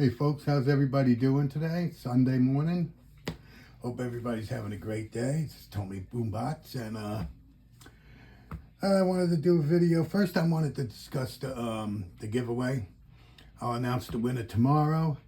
Hey folks, how's everybody doing today? Sunday morning. Hope everybody's having a great day. It's Tony Boombots, and I wanted to do a video. First, I wanted to discuss the giveaway. I'll announce the winner tomorrow.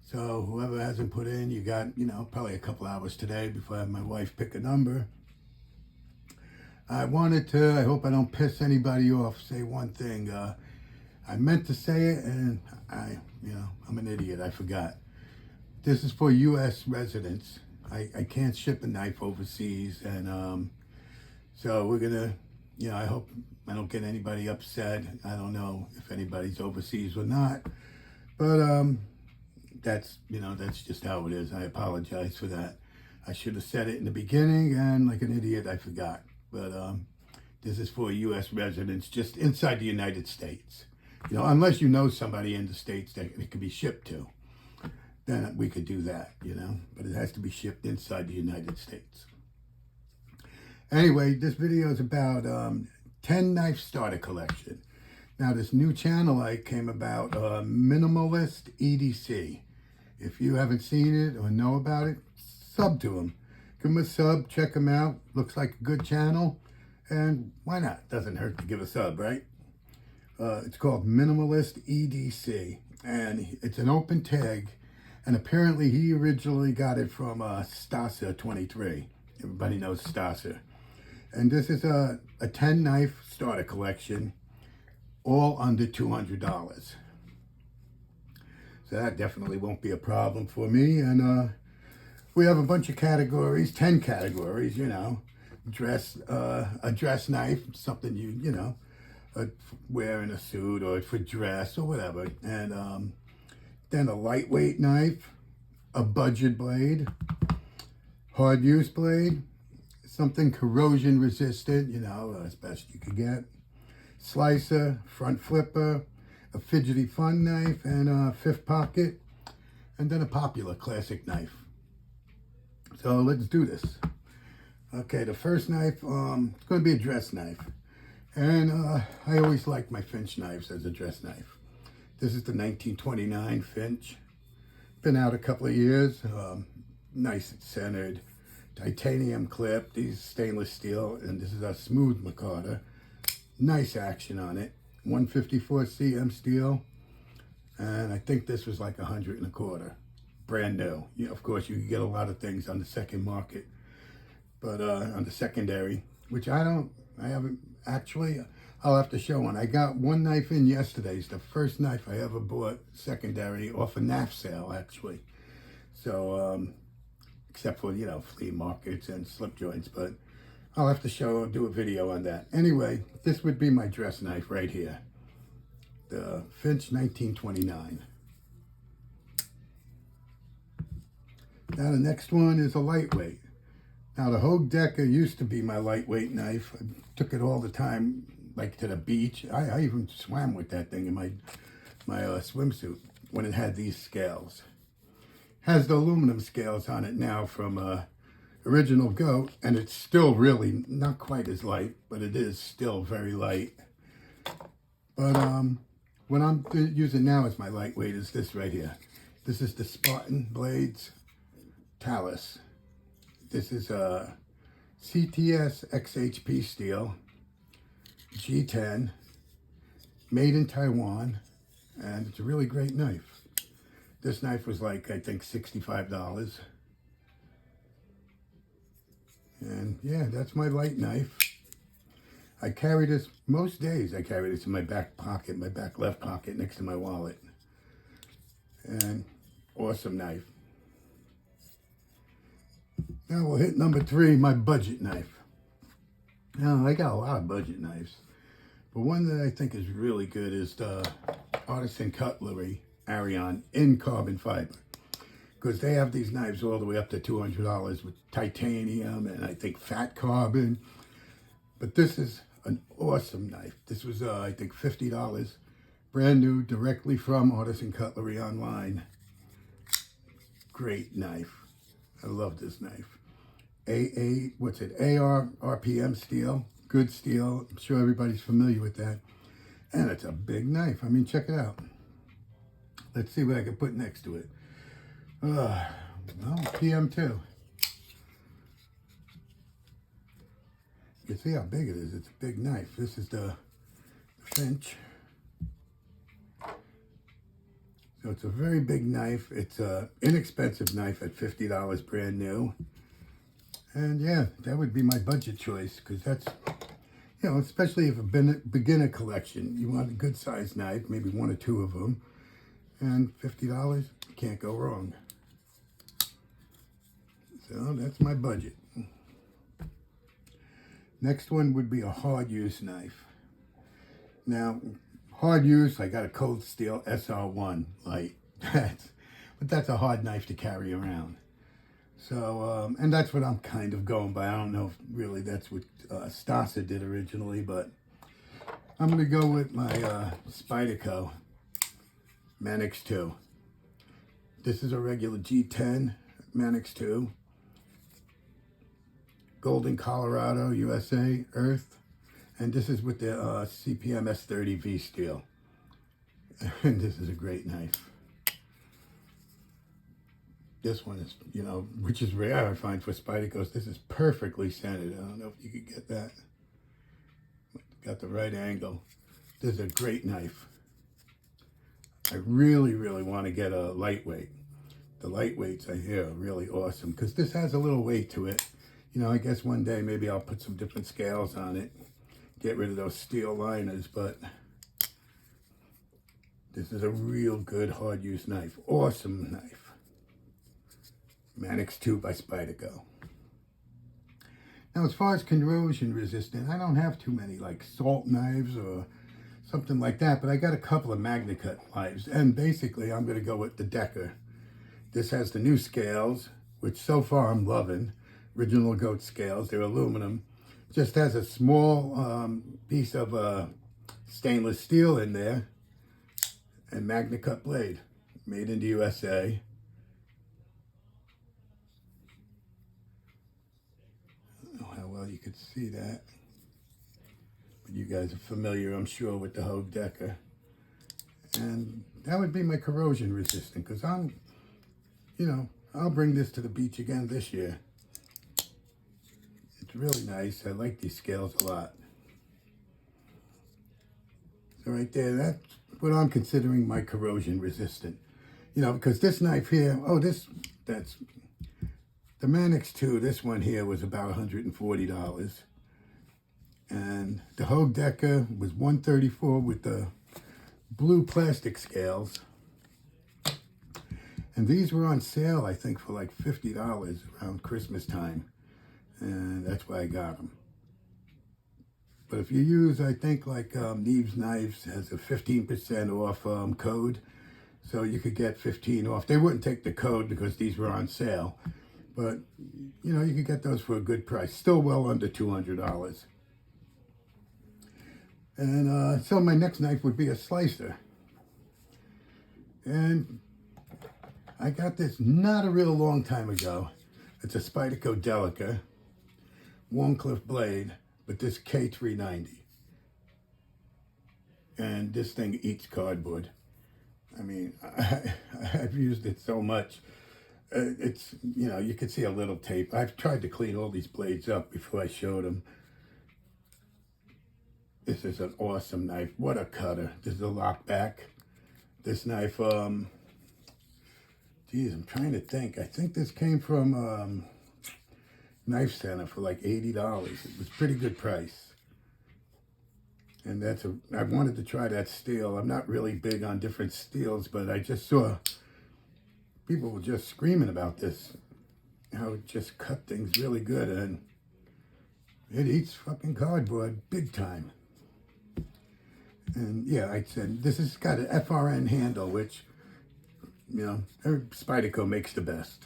So whoever hasn't put in, you got, probably a couple hours today before I have my wife pick a number. I hope I don't piss anybody off, say one thing. I meant to say it, and I'm an idiot. I forgot. This is for U.S. residents. I can't ship a knife overseas, and so we're gonna, I hope I don't get anybody upset. I don't know if anybody's overseas or not, but that's just how it is. I apologize for that. I should have said it in the beginning, and like an idiot, I forgot. But this is for U.S. residents just inside the United States. Unless you know somebody in the States that it could be shipped to, then we could do that, but it has to be shipped inside the United States. Anyway, this video is about 10 knife starter collection. Now, this new channel I came about, Minimalist EDC. If you haven't seen it or know about it, sub to him. Give him a sub, check him out. Looks like a good channel, and why not? Doesn't hurt to give a sub, right? It's called Minimalist EDC, and it's an open tag, and apparently he originally got it from Stasa 23. Everybody knows Stasa. And this is a 10 knife starter collection, all under $200. So that definitely won't be a problem for me. And we have a bunch of categories, 10 categories, a dress knife, something you wearing a suit or for dress or whatever, and then a lightweight knife, a budget blade, hard use blade, something corrosion resistant, as best you could get, slicer, front flipper, a fidgety fun knife, and a fifth pocket, and then a popular classic knife. So let's do this. Okay, the first knife, it's going to be a dress knife. And I always like my Finch knives as a dress knife. This is the 1929 Finch. Been out a couple of years. Nice and centered. Titanium clip. These stainless steel. And this is a smooth micarta. Nice action on it. 154 cm steel. And I think this was like 100 and a quarter. Brand new. Of course, you can get a lot of things on the second market. But on the secondary, which I haven't. Actually, I'll have to show one. I got one knife in yesterday. It's the first knife I ever bought secondary off a NAF sale, actually. So, except for, flea markets and slip joints, but I'll have to do a video on that. Anyway, this would be my dress knife right here. The Finch 1929. Now the next one is a lightweight. Now, the Hogue Decker used to be my lightweight knife. I took it all the time, like to the beach. I even swam with that thing in my swimsuit when it had these scales. Has the aluminum scales on it now from original Goat, and it's still really not quite as light, but it is still very light. But what I'm using now as my lightweight is this right here. This is the Spartan Blades Talus. This is a CTS XHP steel, G10, made in Taiwan, and it's a really great knife. This knife was like, I think, $65. And yeah, that's my light knife. I carry this, most days I carry this in my back pocket, my back left pocket next to my wallet. And awesome knife. Now we'll hit number 3, my budget knife. Now, I got a lot of budget knives, but one that I think is really good is the Artisan Cutlery Arion in carbon fiber, because they have these knives all the way up to $200 with titanium and I think fat carbon. But this is an awesome knife. This was, I think, $50, brand new, directly from Artisan Cutlery online. Great knife. I love this knife. AR RPM steel, good steel. I'm sure everybody's familiar with that. And it's a big knife. I mean, check it out. Let's see what I can put next to it. Well, PM2. You see how big it is. It's a big knife. This is the Finch. So it's a very big knife. It's an inexpensive knife at $50 brand new. And yeah, that would be my budget choice, because that's, you know, especially if a beginner collection, you want a good sized knife, maybe one or two of them, and $50, you can't go wrong. So that's my budget. Next one would be a hard use knife. Now, hard use, I got a Cold Steel SR1 light. But that's a hard knife to carry around. So, and that's what I'm kind of going by. I don't know if really that's what Stasa did originally, but I'm going to go with my Spyderco Manix 2. This is a regular G10 Manix 2. Golden, Colorado, USA, Earth. And this is with the CPM S30V steel. And this is a great knife. This one is, you know, which is rare, I find, for Spydercos. This is perfectly centered. I don't know if you could get that. Got the right angle. This is a great knife. I really, really want to get a lightweight. The lightweights I hear are really awesome, because this has a little weight to it. You know, I guess one day maybe I'll put some different scales on it. Get rid of those steel liners, but this is a real good hard use knife. Awesome knife. Manix 2 by Spyderco. Now, as far as corrosion resistant, I don't have too many like salt knives or something like that, but I got a couple of MagnaCut knives, and basically I'm going to go with the Decker. This has the new scales, which so far I'm loving. Original goat scales, they're aluminum. Just has a small piece of stainless steel in there, and MagnaCut blade, made in the USA. I don't know how well you could see that, but you guys are familiar, I'm sure, with the Hogue Decker. And that would be my corrosion resistant, because I'm, you know, I'll bring this to the beach again this year. It's really nice. I like these scales a lot. So right there, that's what I'm considering my corrosion resistant. You know, because this knife here, that's the Manix 2. This one here was about $140. And the Hogue Decker was $134 with the blue plastic scales. And these were on sale, I think, for like $50 around Christmas time. And that's why I got them. But if you use, I think, like Neves Knives has a 15% off code, so you could get 15 off. They wouldn't take the code because these were on sale, but you know, you could get those for a good price, still well under $200. And so my next knife would be a slicer, and I got this not a real long time ago. It's a Spyderco Delica Warncliffe blade, but this K390. And this thing eats cardboard. I mean, I've used it so much. It's, you know, you can see a little tape. I've tried to clean all these blades up before I showed them. This is an awesome knife. What a cutter. This is a lockback. This knife, geez, I'm trying to think. I think this came from Knife Center for like $80. It was pretty good price. And that's I wanted to try that steel. I'm not really big on different steels, but I just saw people were just screaming about this, how it just cut things really good, and it eats fucking cardboard big time. And yeah, I said, this has got an FRN handle, which, you know, Spyderco makes the best.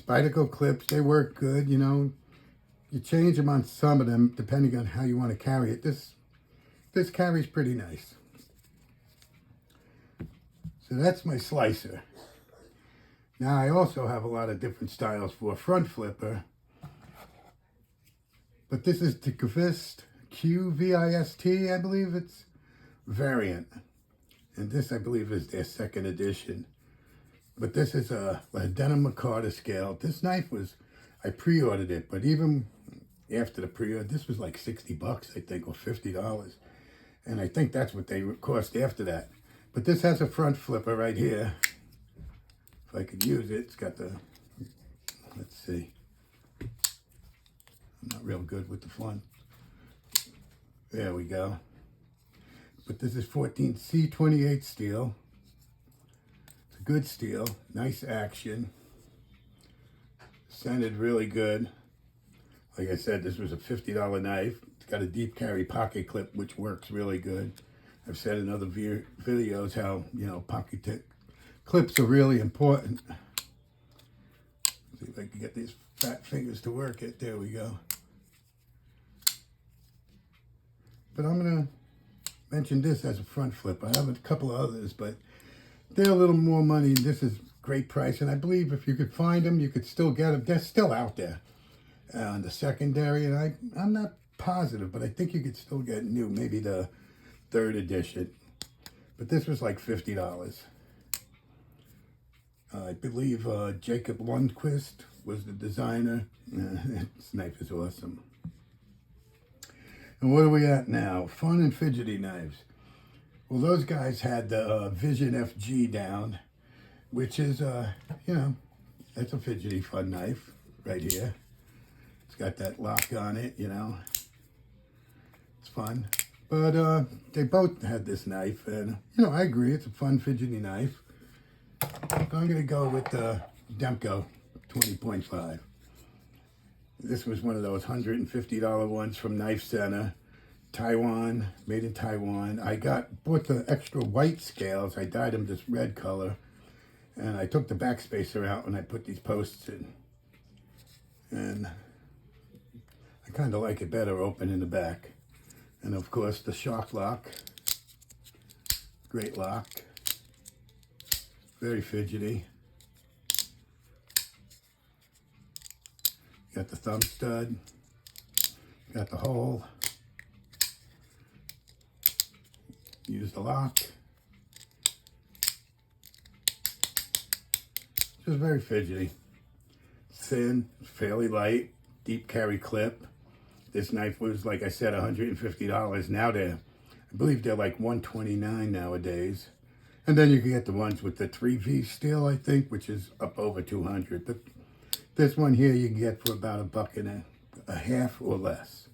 Spyderco clips, they work good, you know. You change them on some of them depending on how you want to carry it. This carries pretty nice. So that's my slicer. Now I also have a lot of different styles for a front flipper. But this is the Kvist, QVIST, I believe it's variant. And this, I believe, is their second edition. But this is a denim Micarta scale. This knife was, I pre-ordered it, but even after the pre-order, this was like 60 bucks, I think, or $50. And I think that's what they cost after that. But this has a front flipper right here. If I could use it, it's got the, let's see. I'm not real good with the front. There we go. But this is 14C28 steel. It's a good steel, nice action. Scented really good. Like I said, this was a $50 knife. It's got a deep carry pocket clip, which works really good. I've said in other videos how, you know, pocket clips are really important. See if I can get these fat fingers to work it. There we go. But I'm going to mention this as a front flip. I have a couple of others, but they're a little more money. This is great price, and I believe if you could find them, you could still get them. They're still out there on the secondary, and I'm not positive, but I think you could still get new, maybe the third edition. But this was like $50. I believe Jacob Lundquist was the designer. This knife is awesome. And what are we at now? Fun and fidgety knives. Well, those guys had the Vision FG down, which is, you know, that's a fidgety fun knife right here. It's got that lock on it, you know. It's fun. But they both had this knife, and, you know, I agree. It's a fun, fidgety knife. So I'm going to go with the Demko 20.5. This was one of those $150 ones from Knife Center, Taiwan, made in Taiwan. I bought the extra white scales. I dyed them this red color, and I took the backspacer out and I put these posts in. And I kind of like it better open in the back. And of course the shock lock, great lock, very fidgety. Got the thumb stud, got the hole, use the lock. Just very fidgety. Thin, fairly light, deep carry clip. This knife was, like I said, $150. Now I believe they're like $129 nowadays. And then you can get the ones with the 3V steel, I think, which is up over $200. But this one here you can get for about $1.50 or less.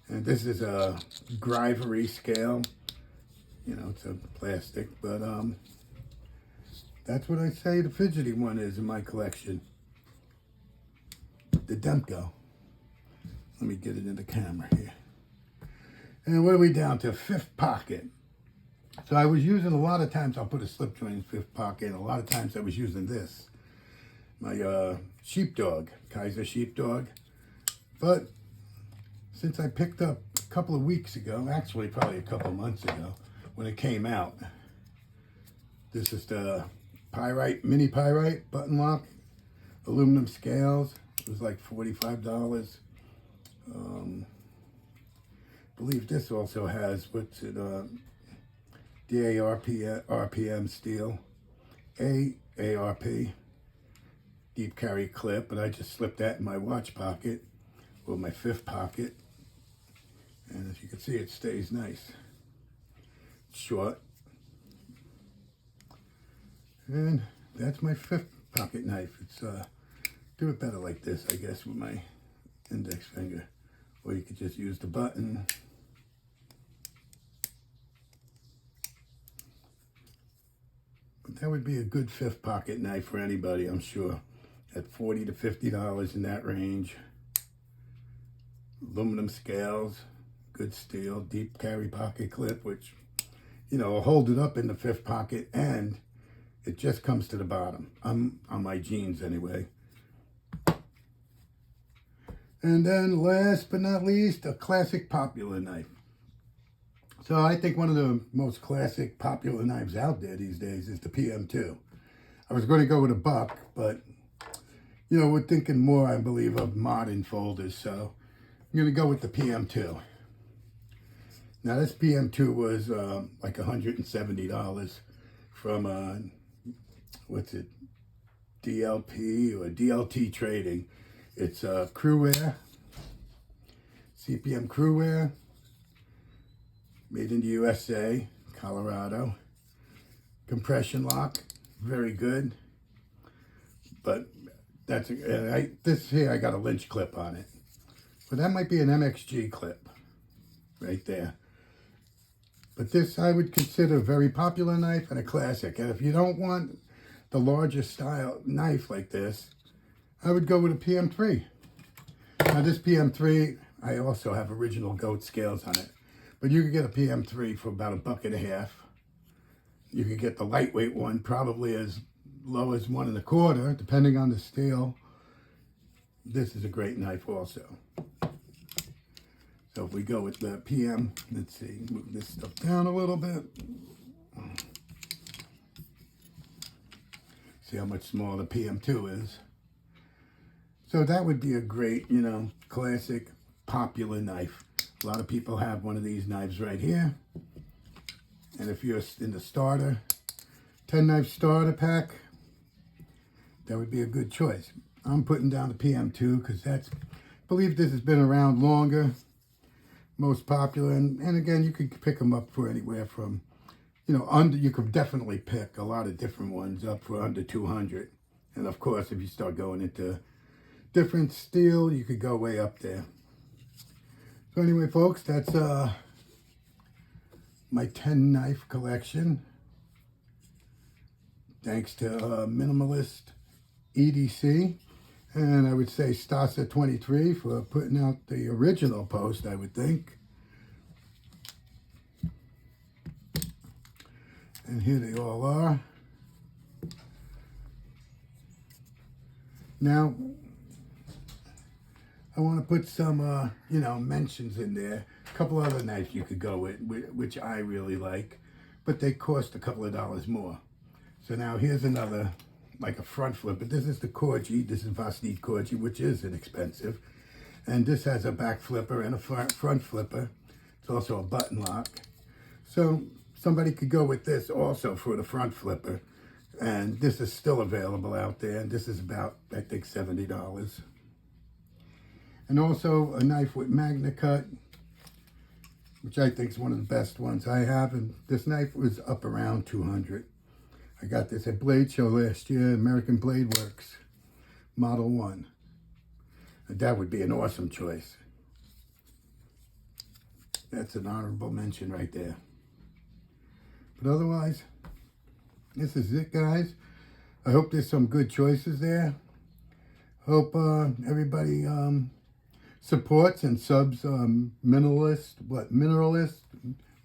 And this is a Grivery scale. You know, it's a plastic, but that's what I say the fidgety one is in my collection. The Demko. Let me get it in the camera here. And what are we down to? Fifth pocket. So I was using, a lot of times I'll put a slip joint in fifth pocket, and a lot of times I was using this. My sheepdog, Kaiser sheepdog. But since I picked up a couple of weeks ago, actually probably a couple of months ago, when it came out, this is the Pyrite, mini Pyrite button lock, aluminum scales. It was like $45. I believe this also has, what's it, RPM steel, AARP. Deep carry clip, and I just slipped that in my watch pocket or my fifth pocket, and as you can see, it stays nice. It's short, and that's my fifth pocket knife. It's do it better like this, I guess, with my index finger, or you could just use the button. But that would be a good fifth pocket knife for anybody, I'm sure. At $40 to $50 in that range. Aluminum scales, good steel, deep carry pocket clip, which, you know, will hold it up in the fifth pocket, and it just comes to the bottom, on my jeans anyway. And then last but not least, a classic popular knife. So I think one of the most classic popular knives out there these days is the PM2. I was going to go with a buck, but you know, we're thinking more, I believe, of modern folders, so I'm going to go with the PM2. Now this PM2 was like $170 from, what's it, DLP or DLT Trading. It's Crewwear, CPM Crewwear, made in the USA, Colorado. Compression lock, very good. But that's this here, I got a lynch clip on it. But that might be an MXG clip right there. But this I would consider a very popular knife and a classic. And if you don't want the larger style knife like this, I would go with a PM3. Now this PM3, I also have original goat scales on it. But you could get a PM3 for about $1.50. You could get the lightweight one, probably as low as 1 1/4, depending on the steel. This is a great knife also. So if we go with the PM, let's see, move this stuff down a little bit. See how much smaller the PM2 is. So that would be a great, you know, classic, popular knife. A lot of people have one of these knives right here. And if you're in the starter, 10 knife starter pack, that would be a good choice. I'm putting down the PM2 because I believe this has been around longer, most popular. And again, you could pick them up for anywhere from, you know, you could definitely pick a lot of different ones up for under 200. And of course, if you start going into different steel, you could go way up there. So anyway, folks, that's my 10 knife collection. Thanks to Minimalist EDC. And I would say Stasa23 for putting out the original post, I would think. And here they all are. Now, I want to put some, you know, mentions in there. A couple other knives you could go with, which I really like, but they cost a couple of dollars more. So now here's another, like a front flipper. This is the Corgi. This is Vosneed Corgi, which is inexpensive. And this has a back flipper and a front flipper. It's also a button lock. So somebody could go with this also for the front flipper. And this is still available out there. And this is about, I think, $70. And also a knife with Magna Cut, which I think is one of the best ones I have. And this knife was up around 200. I got this at Blade Show last year, American Blade Works, Model 1. And that would be an awesome choice. That's an honorable mention right there. But otherwise, this is it, guys. I hope there's some good choices there. Hope everybody supports and subs Minimalist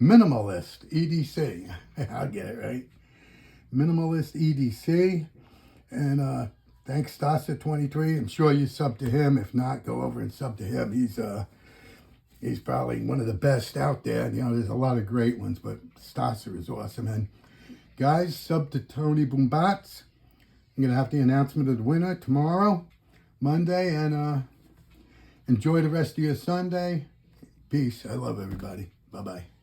EDC. I'll get it right. Minimalist EDC. And thanks Stasa23. I'm sure you sub to him. If not, go over and sub to him. He's probably one of the best out there. You know, there's a lot of great ones, but Stasa is awesome. And guys, sub to Tony Boombats. I'm gonna have the announcement of the winner tomorrow, Monday, and enjoy the rest of your Sunday. Peace. I love everybody. Bye-bye.